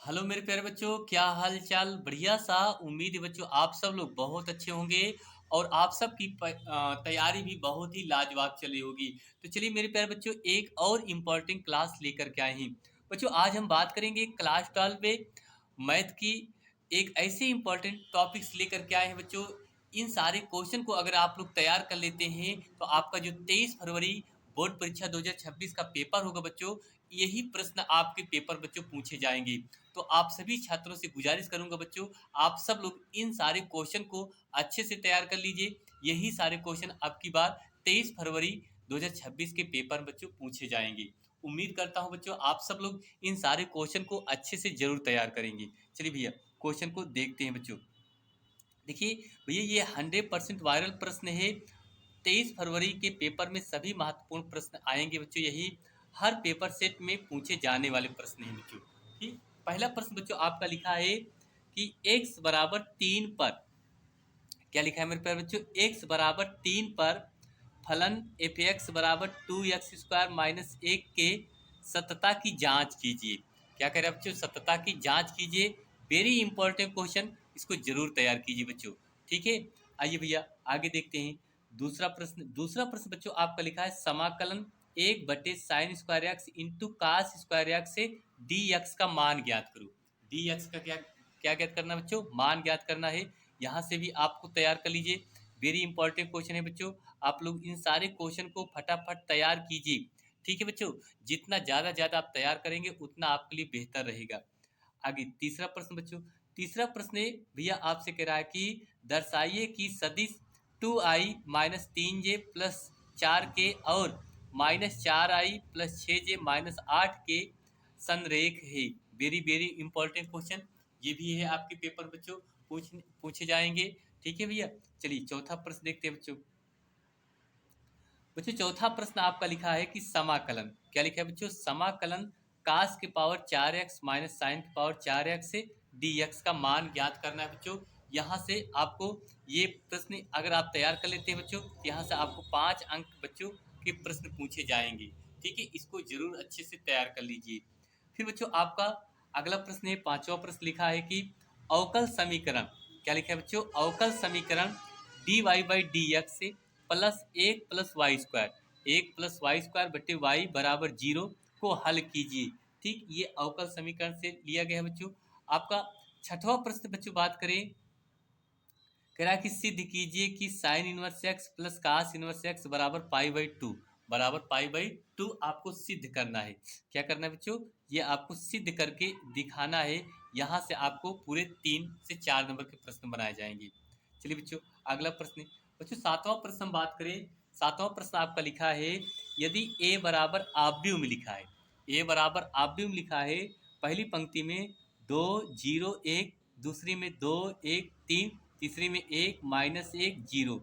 Hello मेरे प्यारे बच्चों, क्या हाल चाल। बढ़िया सा। उम्मीद है बच्चों आप सब लोग बहुत अच्छे होंगे और आप सब की तैयारी भी बहुत ही लाजवाब चली होगी। तो चलिए मेरे प्यारे बच्चों, एक और इम्पोर्टेंट क्लास लेकर के आए हैं। बच्चों आज हम बात करेंगे क्लास 12 में मैथ की एक ऐसे इम्पोर्टेंट टॉपिक्स लेकर के आए हैं बच्चों। इन सारे क्वेश्चन को अगर आप लोग तैयार कर लेते हैं तो आपका जो 23 फरवरी बोर्ड परीक्षा 2026 का पेपर होगा बच्चों, यही प्रश्न आपके पेपर बच्चों पूछे जाएंगे। तो आप सभी छात्रों से गुजारिश करूंगा बच्चों, आप सब लोग इन सारे क्वेश्चन को अच्छे से तैयार कर लीजिए। यही सारे क्वेश्चन आपकी बार 23 फरवरी 2026 के पेपर में बच्चों पूछे जाएंगे। उम्मीद करता हूं बच्चों आप सब लोग इन सारे क्वेश्चन को अच्छे से जरूर तैयार करेंगे। चलिए भैया क्वेश्चन को देखते हैं बच्चों। देखिए भैया, ये 100% वायरल प्रश्न है। 23 फरवरी के पेपर में सभी महत्वपूर्ण प्रश्न आएंगे बच्चों। यही हर पेपर सेट में पूछे जाने वाले प्रश्न हैं बच्चों। ठीक, पहला प्रश्न बच्चों आपका लिखा है कि x बराबर 3 पर, क्या लिखा है मेरे प्यारे बच्चों, x बराबर 3 पर फलन एफ एक्स बराबर 2x² माइनस 1 के सतता की जांच कीजिए। क्या कह रहे हैं बच्चों, सतता की जांच कीजिए। वेरी इंपॉर्टेंट क्वेश्चन, इसको जरूर तैयार कीजिए बच्चों। ठीक है, आइए भैया आगे देखते हैं। दूसरा प्रश्न बच्चों आपका लिखा है समाकलन 1/sin² इंटू cos² से dx का मान ज्ञात करो। dx का क्या क्या ज्ञात करना है बच्चों, मान ज्ञात करना है। यहाँ से भी आपको तैयार कर लीजिए। वेरी इंपॉर्टेंट क्वेश्चन है बच्चों, आप लोग इन सारे क्वेश्चन को फटाफट तैयार कीजिए। ठीक है बच्चों, जितना ज़्यादा आप तैयार करेंगे उतना आपके लिए बेहतर रहेगा। आगे तीसरा प्रश्न बच्चों, तीसरा प्रश्न भैया आपसे कह रहा है कि दर्शाइए कि सदिश 2i-3j+4k और -4i+6j-8 के संरेख है। वेरी वेरी इंपॉर्टेंट क्वेश्चन ये भी है आपके पेपर बच्चों, पूछे जाएंगे। ठीक है भैया, चलिए चौथा प्रश्न देखते हैं बच्चों। बच्चों चौथा प्रश्न आपका लिखा है कि समाकलन, क्या लिखा है बच्चों, समाकलन cos के पावर 4x माइनस साइन के पावर 4x से dx का मान ज्ञात करना है बच्चों। यहाँ से आपको ये प्रश्न अगर आप तैयार कर लेते हैं बच्चों, यहाँ से आपको 5 अंक बच्चों के प्रश्न पूछे जाएंगे। ठीक है, इसको जरूर अच्छे से तैयार कर लीजिए। फिर बच्चों आपका अगला प्रश्न है, पांचवा प्रश्न लिखा है कि अवकल समीकरण, क्या लिखा है बच्चों, अवकल समीकरण dy/dx से +1 + y², 1 + y² बटे y बराबर 0 को हल कीजिए। ठीक, ये अवकल समीकरण से लिया गया है बच्चों। आपका छठवां प्रश्न बच्चों बात करें, कह रहा है कि सिद्ध कीजिए कि sine inverse x plus cos inverse x बराबर π/2, बराबर π/2 आपको सिद्ध करना है। क्या करना है बच्चों, ये आपको सिद्ध करके दिखाना है। यहाँ से आपको पूरे 3 से 4 नंबर के प्रश्न बनाए जाएंगे। चलिए बच्चों अगला प्रश्न, बच्चों सातवां प्रश्न हम बात करें। सातवां प्रश्न आपका लिखा है, यदि a बराबर आव्यूह में लिखा है, a बराबर आव्यूह में लिखा है, पहली पंक्ति में 2 0 1, दूसरी में 2 1 3, तीसरी में 1 -1 0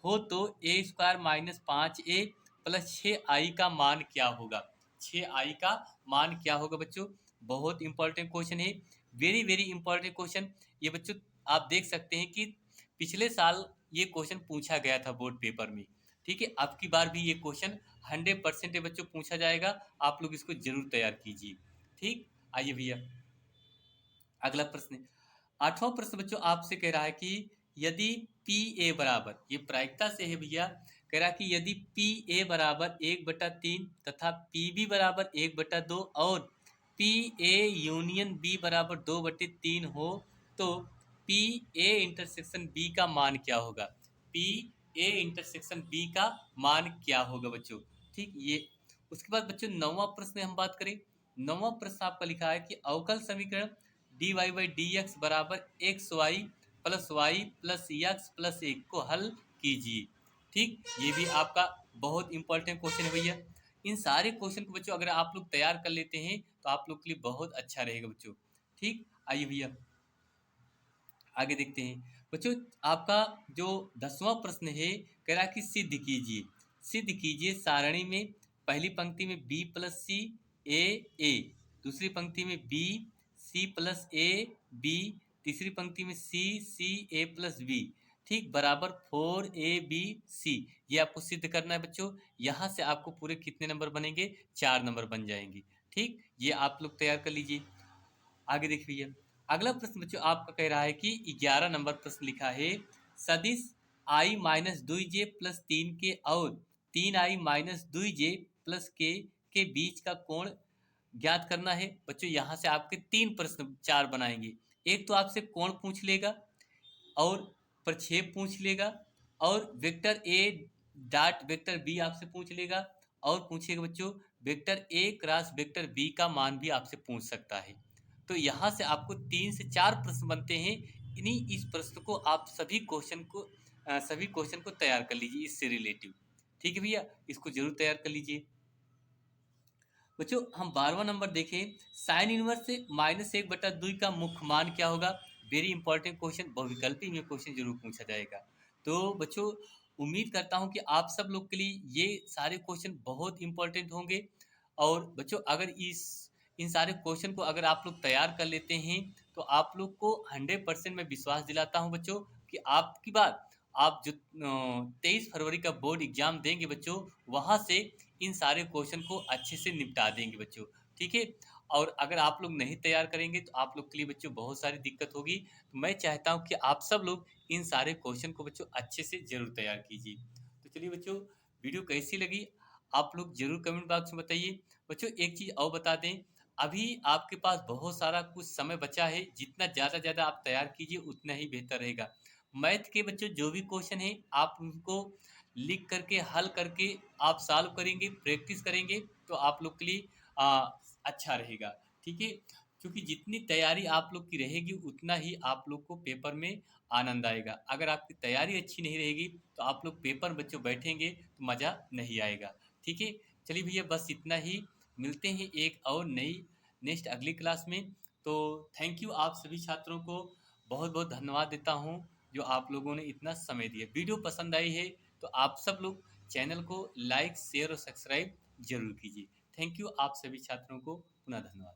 हो तो a² -5a प्लस 6i का मान क्या होगा। 6i का मान क्या होगा बच्चों, बहुत इंपॉर्टेंट क्वेश्चन है। वेरी वेरी इंपॉर्टेंट क्वेश्चन ये बच्चों। आप देख सकते हैं कि पिछले साल ये क्वेश्चन पूछा गया था बोर्ड पेपर में। ठीक है, अब की बार भी ये क्वेश्चन 100% बच्चों पूछा जाएगा। आप लोग इसको जरूर तैयार कीजिए। ठीक, आइए भैया अगला प्रश्न, आठवां प्रश्न बच्चों आपसे कह रहा है कि यदि पी ए बराबर, ये प्रायिकता से है भैया, कह रहा है कि यदि पी ए बराबर 1/3 तथा पी बी बराबर 1/2 और पी ए यूनियन बी बराबर 2/3 हो तो पी ए इंटरसेक्शन बी का मान क्या होगा। पी ए इंटरसेक्शन बी का मान क्या होगा बच्चों। ठीक, ये उसके बाद बच्चों नौवां प्रश्न हम बात करें। नौवां प्रश्न आपका लिखा है कि अवकल समीकरण dy/dx बराबर xy plus y plus x plus 1 को हल कीजिए। ठीक, ये भी आपका बहुत इंपॉर्टेंट क्वेश्चन है भैया। इन सारे क्वेश्चन को बच्चों अगर आप लोग तैयार कर लेते हैं तो आप लोग के लिए बहुत अच्छा रहेगा बच्चों। ठीक, आइए भैया आगे देखते हैं। बच्चों आपका जो 10वां प्रश्न है, कह रहा है कि सिद्ध कीजिए सारणी में पहली पंक्ति में b प्लस सी ए ए, दूसरी पंक्ति में b c plus a b, तीसरी पंक्ति में सी सी ए प्लस बी, ठीक, बराबर 4abc। ये आपको सिद्ध करना है बच्चों। यहाँ से आपको पूरे कितने नंबर बनेंगे, 4 नंबर बन जाएंगे। ठीक, ये आप लोग तैयार कर लीजिए। आगे देखिए भैया, अगला प्रश्न बच्चों आपका कह रहा है कि 11 नंबर प्रश्न लिखा है, सदिश i minus 2j plus 3k और 3i माइनस 2j प्लस के बीच का कोण ज्ञात करना है। बच्चों यहाँ से आपके 3 प्रश्न 4 बनाएंगे। एक तो आपसे कोण पूछ लेगा और प्रक्षेप पूछ लेगा और vector a dot vector b आपसे पूछ लेगा और पूछेगा बच्चों vector a cross vector b का मान भी आपसे पूछ सकता है। तो यहाँ से आपको 3 से 4 प्रश्न बनते हैं। इन्हीं इस प्रश्न को आप सभी क्वेश्चन को तैयार कर लीजिए इससे रिलेटिव। ठीक है भैया, इसको जरूर तैयार कर लीजिए। बच्चों हम 12वां नंबर देखें, साइन इनवर्स से -1/2 का मुख्य मान क्या होगा। वेरी इंपॉर्टेंट क्वेश्चन, बहुविकल्पी में क्वेश्चन जरूर पूछा जाएगा। तो बच्चों उम्मीद करता हूं कि आप सब लोग के लिए ये सारे क्वेश्चन बहुत इंपॉर्टेंट होंगे। और बच्चों अगर इन सारे क्वेश्चन को अगर आप लोग तैयार कर लेते हैं तो आप लोग को 100% मैं विश्वास दिलाता हूं बच्चों कि आपकी बात आप जो 23 फरवरी का बोर्ड एग्जाम देंगे बच्चों, वहां से इन सारे क्वेश्चन को अच्छे से निपटा देंगे बच्चों। ठीक है, और अगर आप लोग नहीं तैयार करेंगे तो आप लोग के लिए बच्चों बहुत सारी दिक्कत होगी। तो मैं चाहता हूं कि आप सब लोग इन सारे क्वेश्चन को बच्चों अच्छे से जरूर तैयार कीजिए। तो चलिए बच्चों, वीडियो कैसी लगी आप लोग जरूर कमेंट बॉक्स में बताइए। बच्चों एक चीज़ और बता दें, अभी आपके पास बहुत सारा कुछ समय बचा है, जितना ज़्यादा आप तैयार कीजिए उतना ही बेहतर रहेगा। मैथ के बच्चों जो भी क्वेश्चन है आप उनको लिख करके हल करके आप सॉल्व करेंगे, प्रैक्टिस करेंगे तो आप लोग के लिए अच्छा रहेगा। ठीक है, क्योंकि जितनी तैयारी आप लोग की रहेगी उतना ही आप लोग को पेपर में आनंद आएगा। अगर आपकी तैयारी अच्छी नहीं रहेगी तो आप लोग पेपर बच्चों बैठेंगे तो मज़ा नहीं आएगा। ठीक है, चलिए भैया बस इतना ही, मिलते हैं एक और नई नेक्स्ट अगली क्लास में। तो थैंक यू, आप सभी छात्रों को बहुत बहुत धन्यवाद देता हूँ जो आप लोगों ने इतना समय दिया। वीडियो पसंद आई है तो आप सब लोग चैनल को लाइक शेयर और सब्सक्राइब जरूर कीजिए। थैंक यू, आप सभी छात्रों को पुनः धन्यवाद।